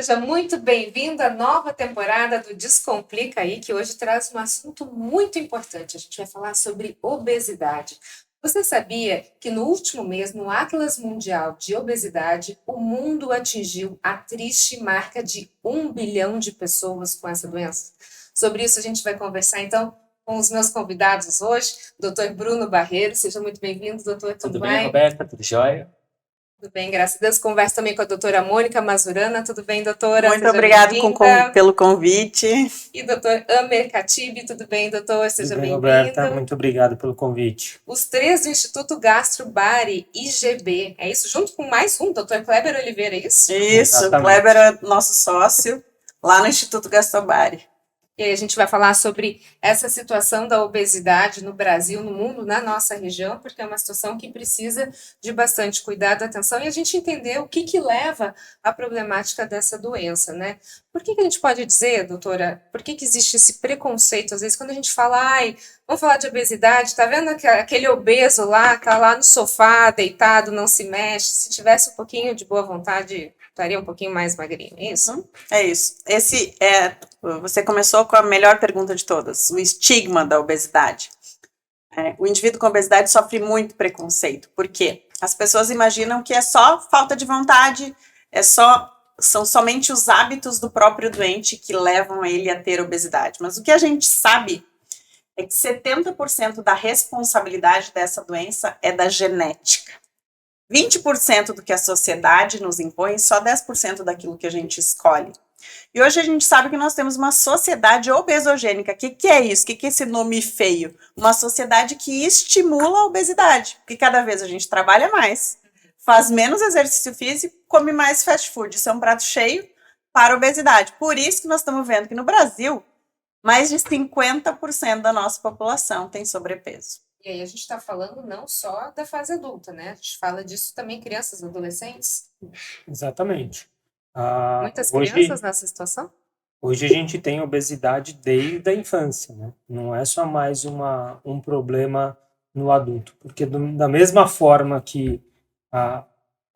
Seja muito bem-vindo à nova temporada do Descomplica aí, que hoje traz um assunto muito importante. A gente vai falar sobre obesidade. Você sabia que no último mês, no Atlas Mundial de Obesidade, o mundo atingiu a triste marca de 1 bilhão de pessoas com essa doença? Sobre isso a gente vai conversar então com os meus convidados hoje, Dr. Bruno Barreiro. Seja muito bem-vindo, doutor. Tudo bem, Roberta? Tudo jóia? Tudo bem, graças a Deus. Converso também com a doutora Mônica Mazurana. Tudo bem, doutora? Muito obrigada pelo convite. E doutor Amer Khatib. Tudo bem, doutor? Seja Tudo bem, bem-vindo. Roberta, muito obrigado pelo convite. Os três do Instituto Gastro Bari IGB. É isso? Junto com mais um, doutor Kleber Oliveira, é isso? Isso, o Kleber é nosso sócio lá no Instituto Gastro Bari. E aí a gente vai falar sobre essa situação da obesidade no Brasil, no mundo, na nossa região, porque é uma situação que precisa de bastante cuidado, atenção, e a gente entender o que leva à problemática dessa doença, né? Por que a gente pode dizer, doutora, por que existe esse preconceito? Às vezes, quando a gente fala, vamos falar de obesidade, tá vendo aquele obeso lá, tá lá no sofá, deitado, não se mexe, se tivesse um pouquinho de boa vontade, estaria um pouquinho mais magrinho, é isso? É isso. Você começou com a melhor pergunta de todas, o estigma da obesidade. O indivíduo com obesidade sofre muito preconceito, porque as pessoas imaginam que é só falta de vontade, são somente os hábitos do próprio doente que levam ele a ter obesidade. Mas o que a gente sabe é que 70% da responsabilidade dessa doença é da genética. 20% do que a sociedade nos impõe, só 10% daquilo que a gente escolhe. E hoje a gente sabe que nós temos uma sociedade obesogênica. O que é isso? O que é esse nome feio? Uma sociedade que estimula a obesidade, porque cada vez a gente trabalha mais, faz menos exercício físico, come mais fast food. Isso é um prato cheio para a obesidade. Por isso que nós estamos vendo que no Brasil, mais de 50% da nossa população tem sobrepeso. E aí a gente está falando não só da fase adulta, né? A gente fala disso também crianças e adolescentes. Exatamente. Muitas crianças nessa situação? Hoje a gente tem obesidade desde a infância, né? Não é só mais um problema no adulto, porque da mesma forma que a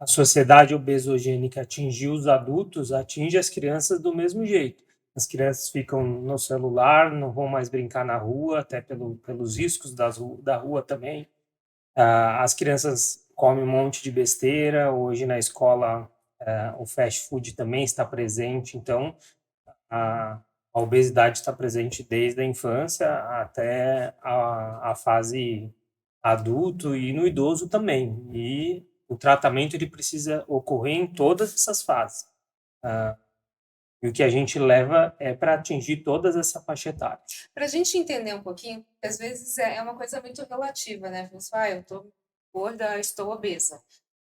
sociedade obesogênica atingiu os adultos, atinge as crianças do mesmo jeito. As crianças ficam no celular, não vão mais brincar na rua, até pelos riscos da rua também. As crianças comem um monte de besteira. Hoje na escola o fast food também está presente. Então, a obesidade está presente desde a infância até a fase adulto e no idoso também. E o tratamento ele precisa ocorrer em todas essas fases. E o que a gente leva é para atingir todas essa faixa etária. Para a gente entender um pouquinho, às vezes é uma coisa muito relativa, né? Eu estou gorda, estou obesa.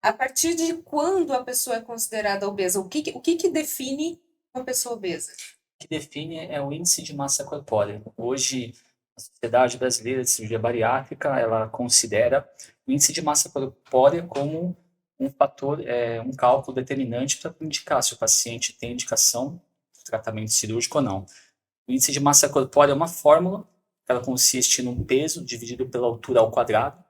A partir de quando a pessoa é considerada obesa? O que define uma pessoa obesa? O que define é o índice de massa corpórea. Hoje, a Sociedade Brasileira de Cirurgia Bariátrica, ela considera o índice de massa corpórea como um fator, um cálculo determinante para indicar se o paciente tem indicação de tratamento cirúrgico ou não. O índice de massa corpórea é uma fórmula, ela consiste num peso dividido pela altura ao quadrado,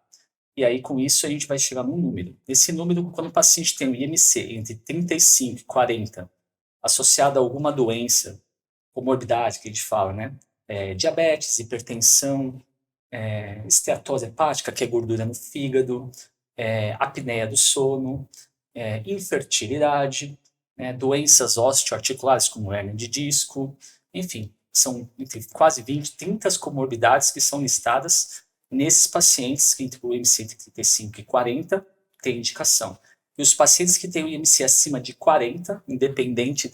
e aí com isso a gente vai chegar num número. Esse número, quando o paciente tem um IMC entre 35 e 40, associado a alguma doença, comorbidade que a gente fala, né? Diabetes, hipertensão, esteatose hepática, que é gordura no fígado, apneia do sono, infertilidade, doenças osteoarticulares como hérnia de disco, enfim, são entre quase 20, 30 comorbidades que são listadas nesses pacientes que entre o IMC entre 35 e 40 tem indicação. E os pacientes que têm o IMC acima de 40, independente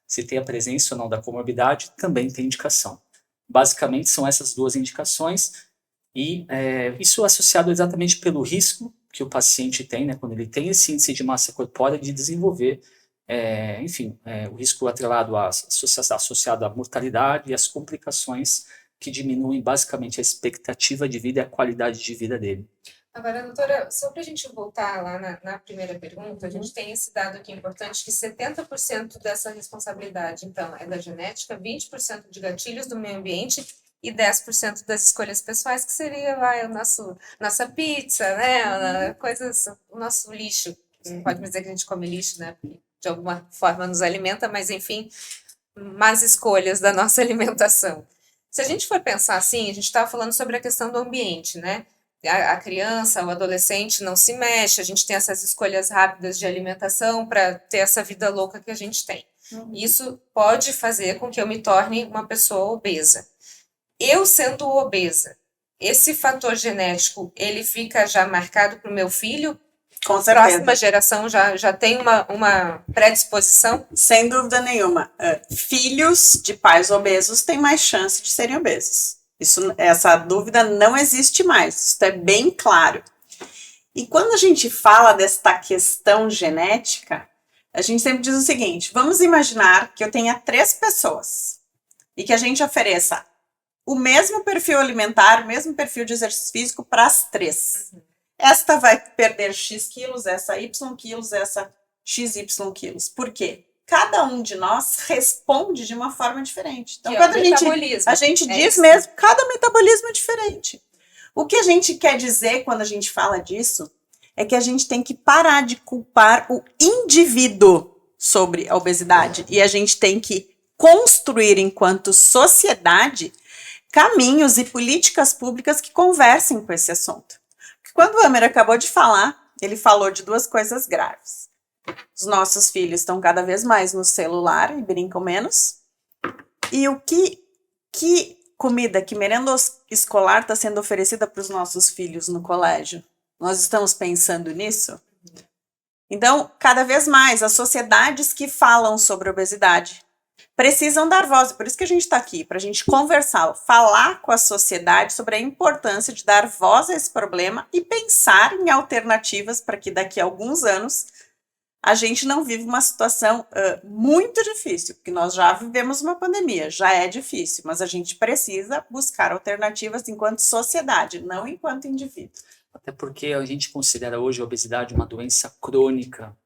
se tem a presença ou não da comorbidade, também tem indicação. Basicamente são essas duas indicações e isso é associado exatamente pelo risco que o paciente tem, né, quando ele tem esse índice de massa corpórea, de desenvolver, o risco atrelado associado à mortalidade e às complicações que diminuem basicamente a expectativa de vida e a qualidade de vida dele. Agora, doutora, só para a gente voltar lá na primeira pergunta, a gente tem esse dado aqui importante, que 70% dessa responsabilidade, então, é da genética, 20% de gatilhos do meio ambiente e 10% das escolhas pessoais, que seria nossa pizza, né? O nosso lixo. Não pode dizer que a gente come lixo, né? de alguma forma nos alimenta, mas enfim, más escolhas da nossa alimentação. Se a gente for pensar assim, a gente estava falando sobre a questão do ambiente, né? A criança, o adolescente não se mexe, a gente tem essas escolhas rápidas de alimentação para ter essa vida louca que a gente tem. Isso pode fazer com que eu me torne uma pessoa obesa. Eu sendo obesa, esse fator genético, ele fica já marcado para o meu filho? Com A certeza. próxima geração já tem uma predisposição? Sem dúvida nenhuma. Filhos de pais obesos têm mais chance de serem obesos. Essa dúvida não existe mais, isso é bem claro. E quando a gente fala desta questão genética, a gente sempre diz o seguinte: vamos imaginar que eu tenha 3 pessoas e que a gente ofereça o mesmo perfil alimentar, o mesmo perfil de exercício físico para as 3. Esta vai perder X quilos, essa Y quilos, essa XY quilos. Por quê? Cada um de nós responde de uma forma diferente. Então, quando a gente diz isso mesmo, cada metabolismo é diferente. O que a gente quer dizer quando a gente fala disso é que a gente tem que parar de culpar o indivíduo sobre a obesidade e a gente tem que construir, enquanto sociedade, caminhos e políticas públicas que conversem com esse assunto. Porque quando o Amer acabou de falar, ele falou de 2 coisas graves. Os nossos filhos estão cada vez mais no celular e brincam menos. E o que comida, que merenda escolar está sendo oferecida para os nossos filhos no colégio? Nós estamos pensando nisso? Então, cada vez mais, as sociedades que falam sobre obesidade precisam dar voz. Por isso que a gente está aqui, para a gente conversar, falar com a sociedade sobre a importância de dar voz a esse problema e pensar em alternativas para que daqui a alguns anos a gente não vive uma situação muito difícil, porque nós já vivemos uma pandemia, já é difícil, mas a gente precisa buscar alternativas enquanto sociedade, não enquanto indivíduo. Até porque a gente considera hoje a obesidade uma doença crônica.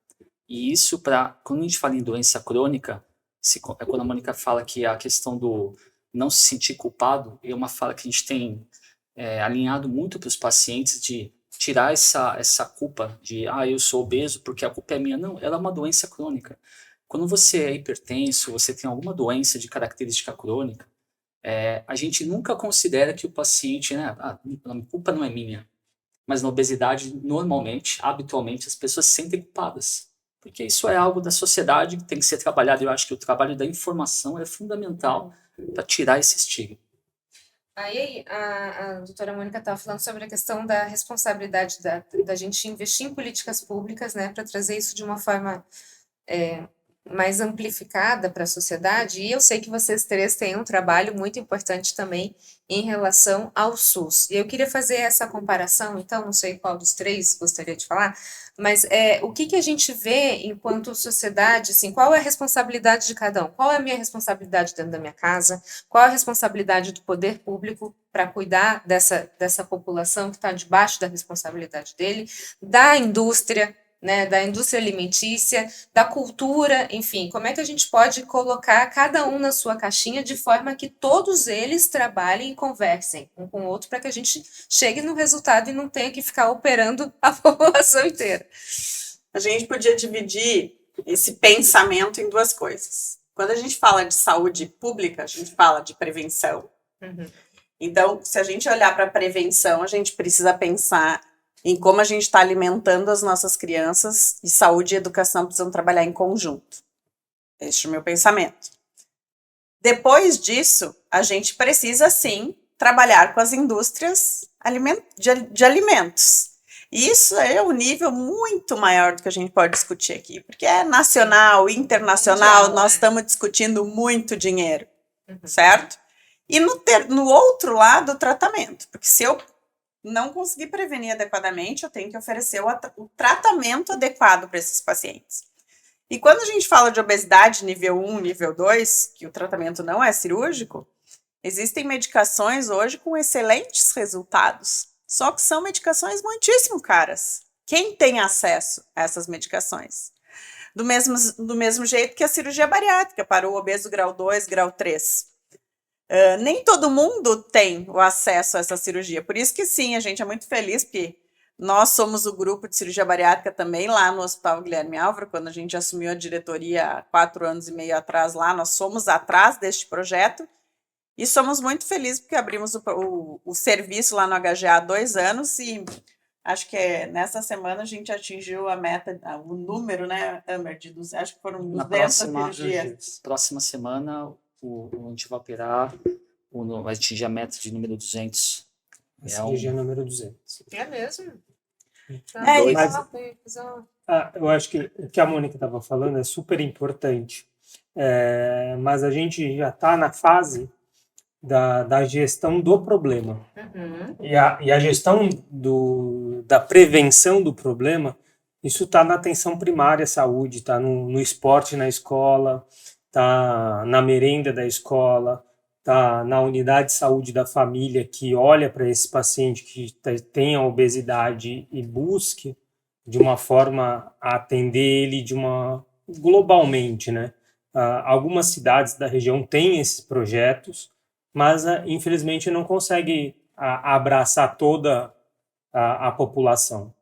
E isso, quando a gente fala em doença crônica, é quando a Mônica fala que a questão do não se sentir culpado é uma fala que a gente tem alinhado muito para os pacientes, de tirar essa culpa de eu sou obeso porque a culpa é minha. Não, ela é uma doença crônica. Quando você é hipertenso, você tem alguma doença de característica crônica, a gente nunca considera que o paciente, a culpa não é minha. Mas na obesidade, normalmente, habitualmente, as pessoas se sentem culpadas. Porque isso é algo da sociedade que tem que ser trabalhado. Eu acho que o trabalho da informação é fundamental para tirar esse estigma. Aí a doutora Mônica estava falando sobre a questão da responsabilidade da gente investir em políticas públicas, né, para trazer isso de uma forma mais amplificada para a sociedade, e eu sei que vocês 3 têm um trabalho muito importante também em relação ao SUS. E eu queria fazer essa comparação, então, não sei qual dos 3 gostaria de falar, mas o que a gente vê enquanto sociedade, assim, qual é a responsabilidade de cada um? Qual é a minha responsabilidade dentro da minha casa? Qual é a responsabilidade do poder público para cuidar dessa população que está debaixo da responsabilidade dele, da indústria, né, da indústria alimentícia, da cultura, enfim, como é que a gente pode colocar cada um na sua caixinha de forma que todos eles trabalhem e conversem um com o outro para que a gente chegue no resultado e não tenha que ficar operando a população inteira. A gente podia dividir esse pensamento em 2 coisas. Quando a gente fala de saúde pública, a gente fala de prevenção. Então, se a gente olhar para a prevenção, a gente precisa pensar em como a gente está alimentando as nossas crianças, e saúde e educação precisam trabalhar em conjunto. Este é o meu pensamento. Depois disso, a gente precisa, sim, trabalhar com as indústrias de alimentos. E isso é um nível muito maior do que a gente pode discutir aqui, porque é nacional, internacional, nós estamos discutindo muito dinheiro, certo? E no outro lado, o tratamento, porque se eu não conseguir prevenir adequadamente, eu tenho que oferecer o tratamento adequado para esses pacientes. E quando a gente fala de obesidade nível 1, nível 2, que o tratamento não é cirúrgico, existem medicações hoje com excelentes resultados, só que são medicações muitíssimo caras. Quem tem acesso a essas medicações? Do mesmo jeito que a cirurgia bariátrica para o obeso grau 2, grau 3. Nem todo mundo tem o acesso a essa cirurgia. Por isso que sim, a gente é muito feliz, porque Nós somos o grupo de cirurgia bariátrica também lá no Hospital Guilherme Álvaro, quando a gente assumiu a diretoria há 4 anos e meio atrás lá, nós somos atrás deste projeto e somos muito felizes porque abrimos o serviço lá no HGA há 2 anos e acho que nessa semana a gente atingiu a meta, o número, né, Amer, acho que foram 200 cirurgias. Próxima semana a gente vai operar, vai atingir a meta de número 200. A cirurgia número 200. É mesmo? Eu acho que o que a Mônica estava falando é super importante, mas a gente já está na fase da gestão do problema. Uhum. E a gestão da prevenção do problema, isso está na atenção primária à saúde, está no esporte na escola, está na merenda da escola, está na unidade de saúde da família que olha para esse paciente que tem a obesidade e busque de uma forma a atender ele globalmente, né? Algumas cidades da região têm esses projetos, mas infelizmente não consegue abraçar toda a população.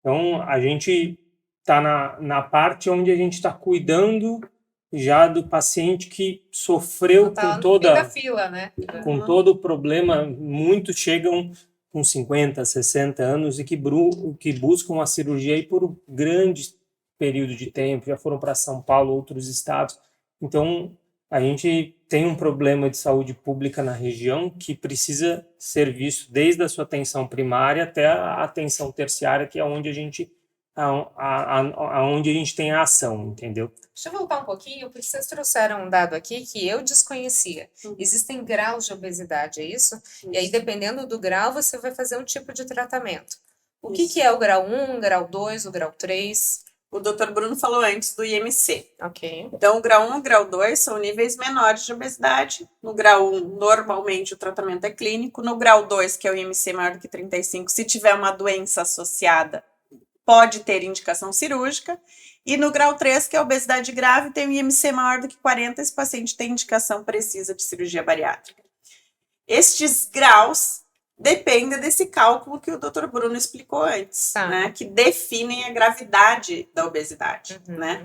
Então a gente está na parte onde a gente está cuidando já do paciente que sofreu Tá com da fila, né? Com todo o problema. Muitos chegam com 50, 60 anos e que buscam a cirurgia aí por um grande período de tempo, já foram para São Paulo, outros estados. Então, a gente tem um problema de saúde pública na região que precisa ser visto desde a sua atenção primária até a atenção terciária, que é onde a gente tem a ação, entendeu? Deixa eu voltar um pouquinho, porque vocês trouxeram um dado aqui que eu desconhecia. Existem graus de obesidade, é isso? E aí, dependendo do grau, você vai fazer um tipo de tratamento. O que é o grau 1, o grau 2, o grau 3? O Dr. Bruno falou antes do IMC. Ok. Então, o grau 1 e o grau 2 são níveis menores de obesidade. No grau 1, normalmente, o tratamento é clínico. No grau 2, que é o IMC maior do que 35, se tiver uma doença associada, pode ter indicação cirúrgica. E no grau 3, que é a obesidade grave, tem o IMC maior do que 40, esse paciente tem indicação precisa de cirurgia bariátrica. Estes graus dependem desse cálculo que o Dr. Bruno explicou antes, né, que definem a gravidade da obesidade, né?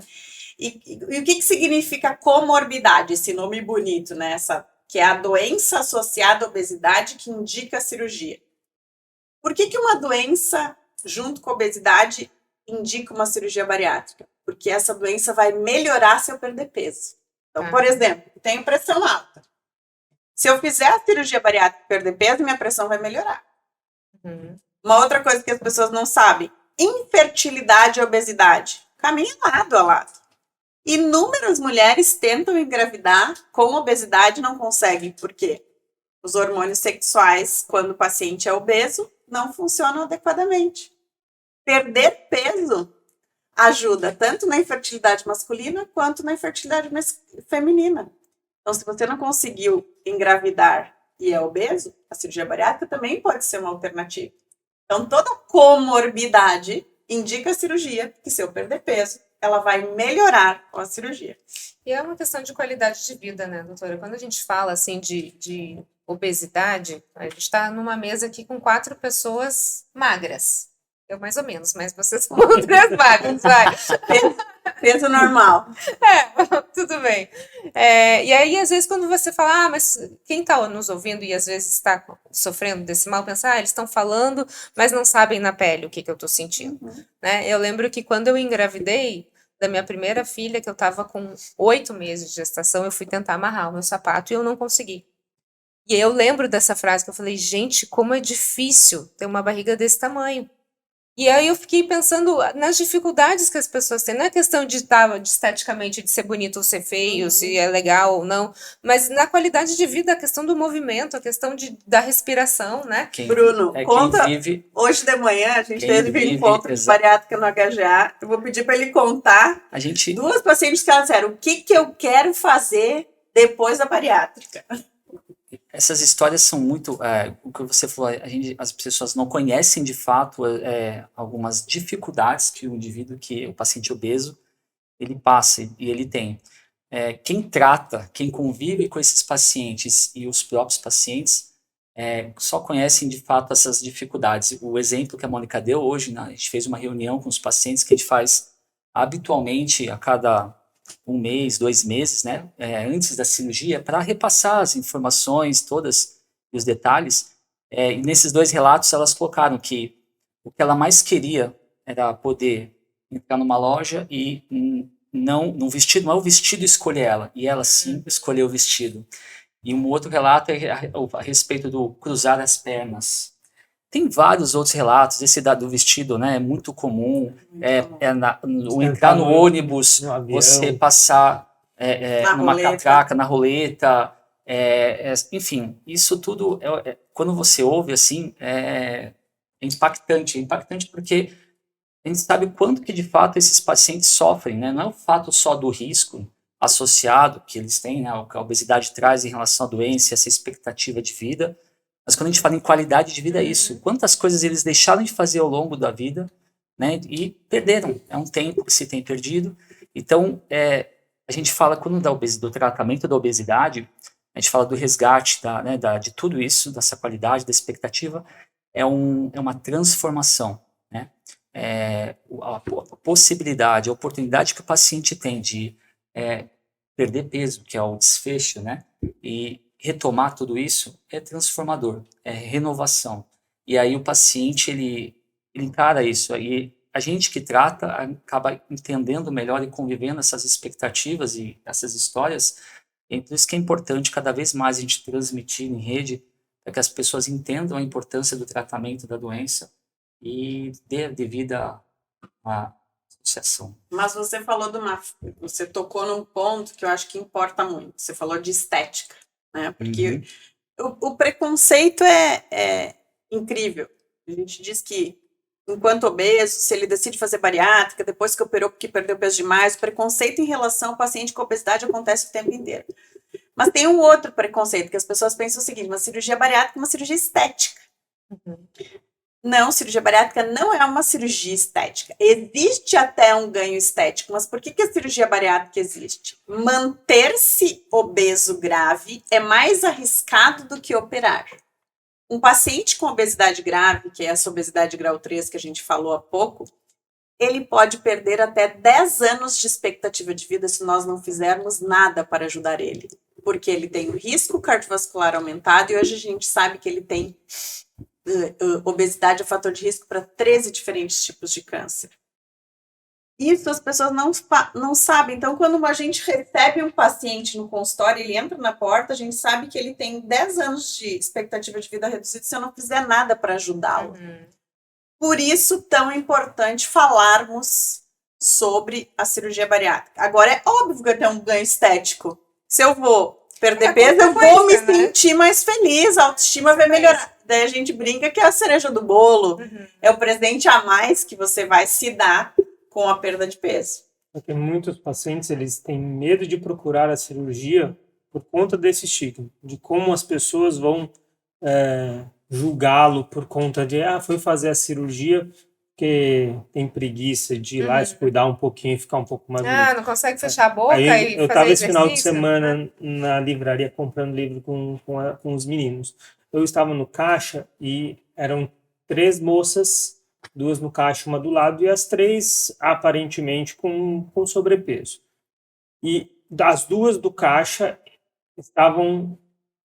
E o que significa comorbidade, esse nome bonito, né? Que é a doença associada à obesidade que indica a cirurgia. Por que uma doença junto com a obesidade indica uma cirurgia bariátrica? Porque essa doença vai melhorar se eu perder peso. Então, por exemplo, tenho pressão alta. Se eu fizer a cirurgia bariátrica e perder peso, minha pressão vai melhorar. Uma outra coisa que as pessoas não sabem, infertilidade e obesidade caminham lado a lado. Inúmeras mulheres tentam engravidar com obesidade e não conseguem. Por quê? Os hormônios sexuais, quando o paciente é obeso, não funcionam adequadamente. Perder peso ajuda tanto na infertilidade masculina quanto na infertilidade feminina. Então, se você não conseguiu engravidar e é obeso, a cirurgia bariátrica também pode ser uma alternativa. Então, toda comorbidade indica a cirurgia, porque se eu perder peso, ela vai melhorar com a cirurgia. E é uma questão de qualidade de vida, né, doutora? Quando a gente fala, assim, de obesidade, a gente está numa mesa aqui com 4 pessoas magras. Eu mais ou menos, mas vocês são 3 magras, vai. Peso normal. Tudo bem. E aí, às vezes, quando você fala, mas quem está nos ouvindo e às vezes está sofrendo desse mal, pensa, eles estão falando, mas não sabem na pele o que eu estou sentindo. Né? Eu lembro que quando eu engravidei da minha primeira filha, que eu estava com 8 meses de gestação, eu fui tentar amarrar o meu sapato e eu não consegui. E eu lembro dessa frase que eu falei, gente, como é difícil ter uma barriga desse tamanho. E aí eu fiquei pensando nas dificuldades que as pessoas têm. Não é questão de esteticamente de ser bonito ou ser feio, se é legal ou não, mas na qualidade de vida, a questão do movimento, a questão da respiração, né? Bruno, conta, hoje de manhã a gente teve um encontro de bariátrica no HGA, eu vou pedir para ele contar 2 pacientes que elas disseram, o que eu quero fazer depois da bariátrica? Essas histórias são muito, o que você falou, as pessoas não conhecem de fato algumas dificuldades que o indivíduo, que o paciente obeso, ele passa e ele tem. Quem trata, quem convive com esses pacientes e os próprios pacientes, só conhecem de fato essas dificuldades. O exemplo que a Mônica deu hoje, né, a gente fez uma reunião com os pacientes que a gente faz habitualmente a cada 1 mês, 2 meses, né, antes da cirurgia, para repassar as informações todas e os detalhes. E nesses 2 relatos elas colocaram que o que ela mais queria era poder entrar numa loja e não num vestido, não é o vestido escolher ela, e ela sim escolheu o vestido. E um outro relato é a respeito do cruzar as pernas. Tem vários outros relatos, esse do vestido, né, é muito comum, o entrar no ônibus, você passar numa catraca, na roleta, enfim, isso tudo, quando você ouve assim, é impactante porque a gente sabe o quanto que de fato esses pacientes sofrem, né? Não é o fato só do risco associado que eles têm, né, o que a obesidade traz em relação à doença, essa expectativa de vida, mas quando a gente fala em qualidade de vida é isso, quantas coisas eles deixaram de fazer ao longo da vida, né, e perderam, é um tempo que se tem perdido. Então, a gente fala, quando do tratamento da obesidade, a gente fala do resgate de tudo isso, dessa qualidade, da expectativa, é uma transformação, né? A possibilidade, a oportunidade que o paciente tem de perder peso, que é o desfecho, né? E retomar tudo isso é transformador, é renovação. E aí o paciente, ele encara isso. E a gente que trata acaba entendendo melhor e convivendo essas expectativas e essas histórias. E por isso que é importante cada vez mais a gente transmitir em rede para que as pessoas entendam a importância do tratamento da doença e dê a devida associação. Mas você falou você tocou num ponto que eu acho que importa muito. Você falou de estética, né? Porque o preconceito é incrível. A gente diz que, enquanto obeso, se ele decide fazer bariátrica, depois que operou porque perdeu peso demais, o preconceito em relação ao paciente com obesidade acontece o tempo inteiro. Mas tem um outro preconceito, que as pessoas pensam o seguinte: uma cirurgia bariátrica é uma cirurgia estética. Não, cirurgia bariátrica não é uma cirurgia estética. Existe até um ganho estético, mas por que a cirurgia bariátrica existe? Manter-se obeso grave é mais arriscado do que operar. Um paciente com obesidade grave, que é essa obesidade grau 3 que a gente falou há pouco, ele pode perder até 10 anos de expectativa de vida se nós não fizermos nada para ajudar ele. Porque ele tem o risco cardiovascular aumentado e hoje a gente sabe que ele tem obesidade é fator de risco para 13 diferentes tipos de câncer. Isso as pessoas não sabem. Então, quando a gente recebe um paciente no consultório, ele entra na porta, a gente sabe que ele tem 10 anos de expectativa de vida reduzida se eu não fizer nada para ajudá-lo. Por isso, tão importante falarmos sobre a cirurgia bariátrica. Agora, é óbvio que eu tenho um ganho estético. Se eu vou perder peso, eu vou me sentir mais feliz, a autoestima vai melhorar. Daí a gente brinca que é a cereja do bolo, é o presente a mais que você vai se dar com a perda de peso. Porque muitos pacientes, eles têm medo de procurar a cirurgia por conta desse estigma, de como as pessoas vão julgá-lo por conta de, foi fazer a cirurgia porque tem preguiça de ir lá se cuidar um pouquinho e ficar um pouco mais bonito. Não consegue fechar a boca Aí, e fazer eu estava esse final de exercício? semana na livraria comprando livro com os meninos. Eu estava no caixa e eram 3 moças, 2 no caixa, uma do lado, e as 3 aparentemente com sobrepeso. E as 2 do caixa estavam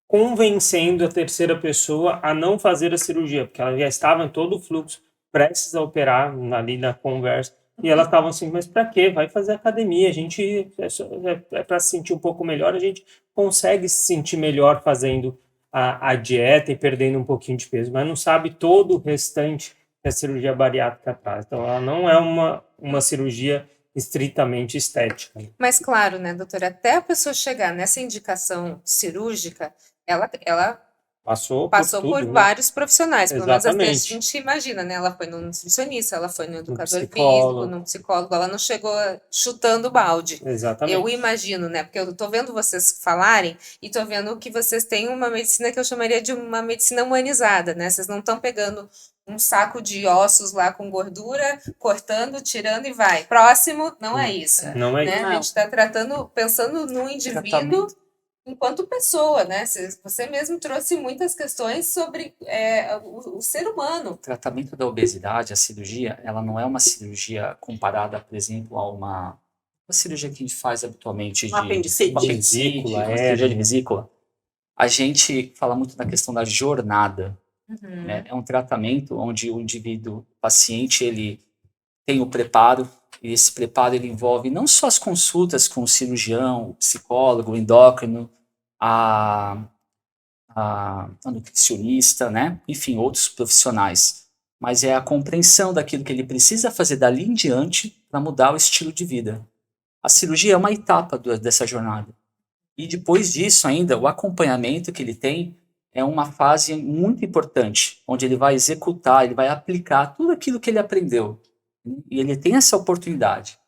convencendo a terceira pessoa a não fazer a cirurgia, porque ela já estava em todo o fluxo, prestes a operar ali na conversa, e elas estavam assim, mas para quê? Vai fazer academia, a gente é para se sentir um pouco melhor, a gente consegue se sentir melhor fazendo a dieta e perdendo um pouquinho de peso, mas não sabe todo o restante que a cirurgia bariátrica traz. Então, ela não é uma cirurgia estritamente estética. Mas claro, né, doutora, até a pessoa chegar nessa indicação cirúrgica, ela Passou por tudo, vários profissionais, pelo menos Exatamente. a gente imagina, né? Ela foi no nutricionista, ela foi no educador psicólogo. físico, no psicólogo, ela não chegou chutando balde. Exatamente. Eu imagino, né? Porque eu tô vendo vocês falarem e tô vendo que vocês têm uma medicina que eu chamaria de uma medicina humanizada, né? Vocês não estão pegando um saco de ossos lá com gordura, cortando, tirando e vai. Próximo, não é isso. Não é né? isso. A gente está pensando no indivíduo enquanto pessoa, né? Você mesmo trouxe muitas questões sobre o ser humano. O tratamento da obesidade, a cirurgia, ela não é uma cirurgia comparada, por exemplo, a uma cirurgia que a gente faz habitualmente de apendicite. uma apendicite, Vesícula, uma cirurgia de vesícula. A gente fala muito da questão da jornada, né? É um tratamento onde o indivíduo, o paciente, ele tem o preparo, e esse preparo ele envolve não só as consultas com o cirurgião, o psicólogo, o endócrino, a nutricionista, né? Enfim, outros profissionais. Mas é a compreensão daquilo que ele precisa fazer dali em diante para mudar o estilo de vida. A cirurgia é uma etapa dessa jornada. E depois disso ainda, o acompanhamento que ele tem é uma fase muito importante, onde ele vai executar, ele vai aplicar tudo aquilo que ele aprendeu. E ele tem essa oportunidade.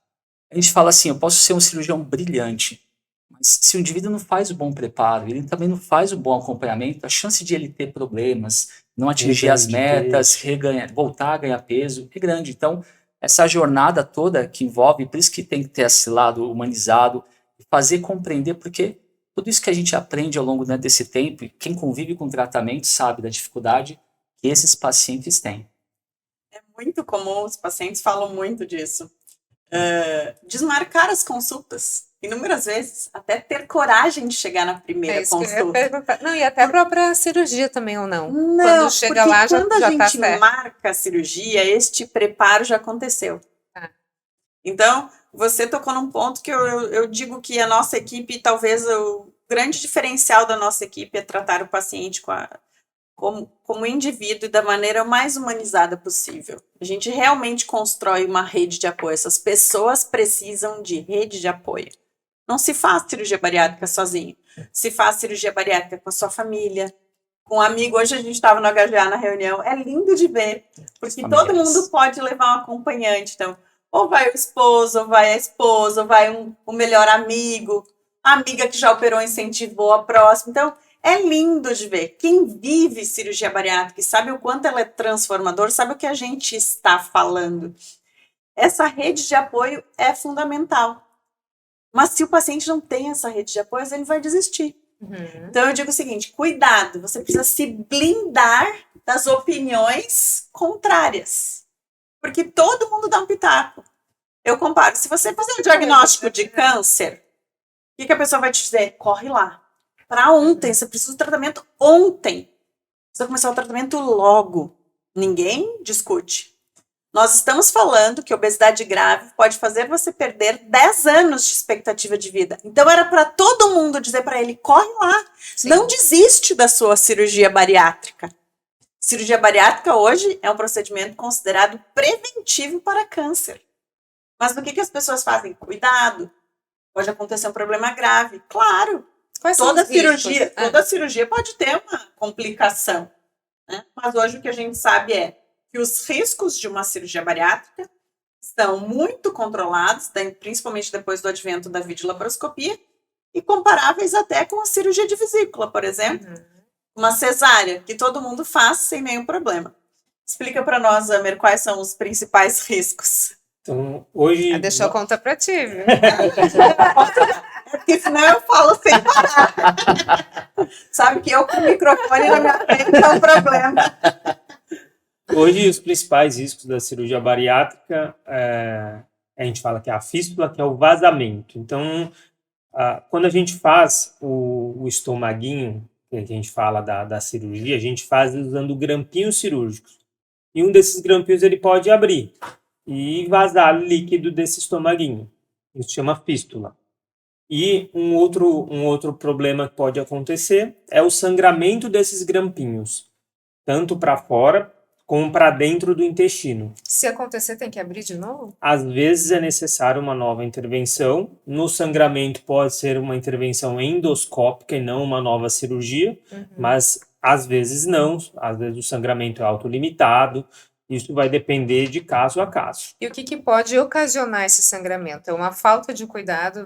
A gente fala assim, eu posso ser um cirurgião brilhante, mas se o indivíduo não faz o bom preparo, ele também não faz o bom acompanhamento, a chance de ele ter problemas, não atingir as metas, voltar a ganhar peso, é grande. Então, essa jornada toda que envolve, por isso que tem que ter esse lado humanizado, fazer compreender, porque tudo isso que a gente aprende ao longo, né, desse tempo, e quem convive com tratamento sabe da dificuldade que esses pacientes têm. É muito comum, os pacientes falam muito disso. Desmarcar as consultas, inúmeras vezes, até ter coragem de chegar na primeira consulta. Não, e até a própria cirurgia também, ou não? Não, quando chega lá, quando a já gente tá certo. marca a cirurgia, este preparo já aconteceu. Então, você tocou num ponto que eu digo que a nossa equipe, talvez o grande diferencial da nossa equipe é tratar o paciente como indivíduo e da maneira mais humanizada possível. A gente realmente constrói uma rede de apoio. Essas pessoas precisam de rede de apoio. Não se faz cirurgia bariátrica sozinho. Se faz cirurgia bariátrica com a sua família, com um amigo. Hoje a gente estava no HGA na reunião. É lindo de ver, porque todo mundo pode levar um acompanhante. Então, ou vai o esposo, ou vai a esposa, ou vai o melhor amigo, a amiga que já operou incentivou a próxima. Então, é lindo de ver. Quem vive cirurgia bariátrica e sabe o quanto ela é transformadora, sabe o que a gente está falando. Essa rede de apoio é fundamental. Mas se o paciente não tem essa rede de apoio, ele vai desistir. Então, eu digo o seguinte, cuidado, você precisa se blindar das opiniões contrárias. Porque todo mundo dá um pitaco. Eu comparo, se você fazer um diagnóstico de câncer, o que a pessoa vai te dizer? Corre lá. Para ontem, você precisa do tratamento ontem. Precisa começar o tratamento logo. Ninguém discute. Nós estamos falando que obesidade grave pode fazer você perder 10 anos de expectativa de vida. Então era para todo mundo dizer para ele, corre lá. Sim. Não desiste da sua cirurgia bariátrica. Cirurgia bariátrica hoje é um procedimento considerado preventivo para câncer. Mas o que as pessoas fazem? Cuidado. Pode acontecer um problema grave. Claro. Toda cirurgia pode ter uma complicação. Né? Mas hoje o que a gente sabe é que os riscos de uma cirurgia bariátrica estão muito controlados, principalmente depois do advento da videolaparoscopia, e comparáveis até com a cirurgia de vesícula, por exemplo. Uma cesárea, que todo mundo faz sem nenhum problema. Explica para nós, Amer, quais são os principais riscos. Então, hoje... Deixa eu contar para ti, viu? Porque senão eu falo sem parar. Sabe que eu com o microfone na minha frente é um problema. Hoje, os principais riscos da cirurgia bariátrica, a gente fala que é a fístula, que é o vazamento. Então, quando a gente faz o estomaguinho, que a gente fala da cirurgia, a gente faz usando grampinhos cirúrgicos. E um desses grampinhos ele pode abrir e vazar líquido desse estomaguinho. Isso chama fístula. E um outro problema que pode acontecer é o sangramento desses grampinhos, tanto para fora como para dentro do intestino. Se acontecer, tem que abrir de novo? Às vezes é necessário uma nova intervenção. No sangramento pode ser uma intervenção endoscópica e não uma nova cirurgia, mas às vezes não. Às vezes o sangramento é autolimitado. Isso vai depender de caso a caso. E o que pode ocasionar esse sangramento? É uma falta de cuidado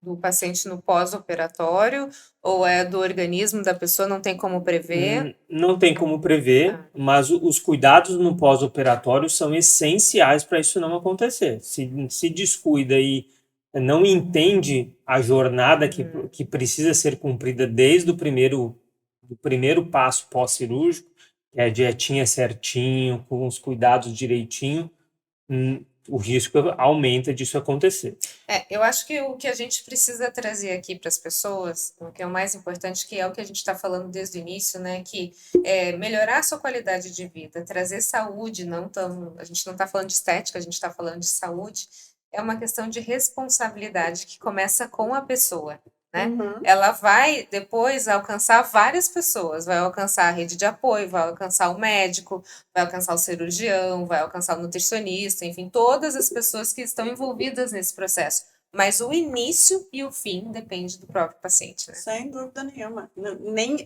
do paciente no pós-operatório ou é do organismo da pessoa, não tem como prever? Não tem como prever, mas os cuidados no pós-operatório são essenciais para isso não acontecer. Se descuida e não entende a jornada que precisa ser cumprida desde o primeiro passo pós-cirúrgico, que é a dietinha certinho, com os cuidados direitinho, o risco aumenta disso acontecer. Eu acho que o que a gente precisa trazer aqui para as pessoas, o que é o mais importante, que é o que a gente está falando desde o início, né, que é melhorar a sua qualidade de vida, trazer saúde, a gente não está falando de estética, a gente está falando de saúde, é uma questão de responsabilidade que começa com a pessoa. Né? Ela vai depois alcançar várias pessoas, vai alcançar a rede de apoio, vai alcançar o médico, vai alcançar o cirurgião, vai alcançar o nutricionista, enfim, todas as pessoas que estão envolvidas nesse processo. Mas o início e o fim depende do próprio paciente, né? Sem dúvida nenhuma.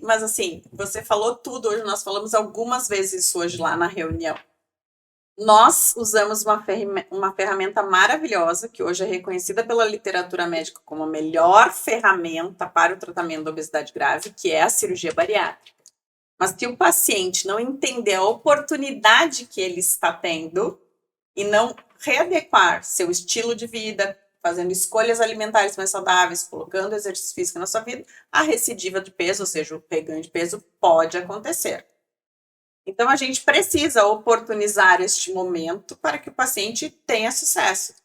Mas assim, você falou tudo hoje, nós falamos algumas vezes isso hoje lá na reunião. Nós usamos uma ferramenta maravilhosa, que hoje é reconhecida pela literatura médica como a melhor ferramenta para o tratamento da obesidade grave, que é a cirurgia bariátrica. Mas se o paciente não entender a oportunidade que ele está tendo e não readequar seu estilo de vida, fazendo escolhas alimentares mais saudáveis, colocando exercício físico na sua vida, a recidiva de peso, ou seja, o ganho de peso, pode acontecer. Então, a gente precisa oportunizar este momento para que o paciente tenha sucesso.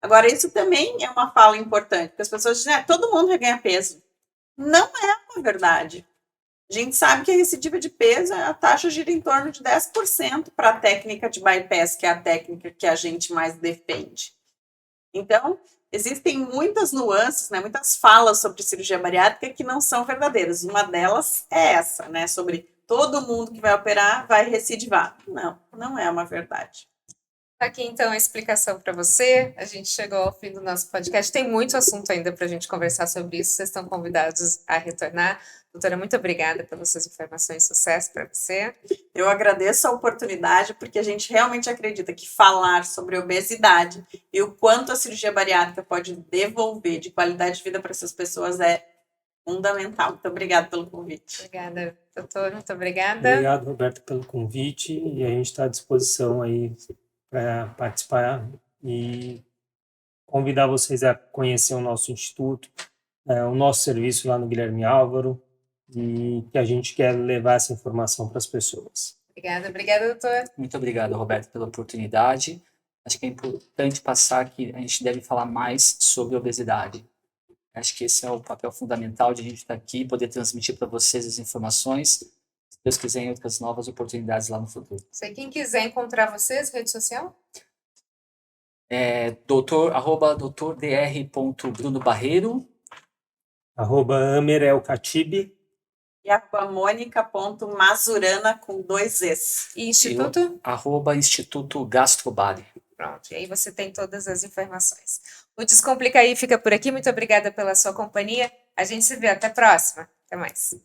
Agora, isso também é uma fala importante, porque as pessoas dizem, todo mundo reganha peso. Não é uma verdade. A gente sabe que a recidiva de peso, a taxa gira em torno de 10% para a técnica de bypass, que é a técnica que a gente mais defende. Então, existem muitas nuances, né, muitas falas sobre cirurgia bariátrica que não são verdadeiras. Uma delas é essa, né, sobre todo mundo que vai operar vai recidivar. Não é uma verdade. Tá aqui então a explicação para você. A gente chegou ao fim do nosso podcast. Tem muito assunto ainda para a gente conversar sobre isso. Vocês estão convidados a retornar. Doutora, muito obrigada pelas suas informações. Sucesso para você. Eu agradeço a oportunidade, porque a gente realmente acredita que falar sobre obesidade e o quanto a cirurgia bariátrica pode devolver de qualidade de vida para essas pessoas é fundamental. Muito obrigada pelo convite. Obrigada, doutor. Muito obrigada. Obrigado, Roberto, pelo convite. E a gente está à disposição aí para participar e convidar vocês a conhecer o nosso instituto, o nosso serviço lá no Guilherme Álvaro, e que a gente quer levar essa informação para as pessoas. Obrigada, doutor. Muito obrigado, Roberto, pela oportunidade. Acho que é importante passar que a gente deve falar mais sobre obesidade. Acho que esse é o papel fundamental de a gente estar aqui, poder transmitir para vocês as informações, se Deus quiser, em outras novas oportunidades lá no futuro. Se quem quiser encontrar vocês, rede social? doutor.dr.brunobarreiro @amerelcatibe E @monica.mazurana com 2 Es. E instituto? @Instituto Gastrobari. Pronto, e aí você tem todas as informações. O Descomplica aí fica por aqui. Muito obrigada pela sua companhia. A gente se vê. Até a próxima. Até mais.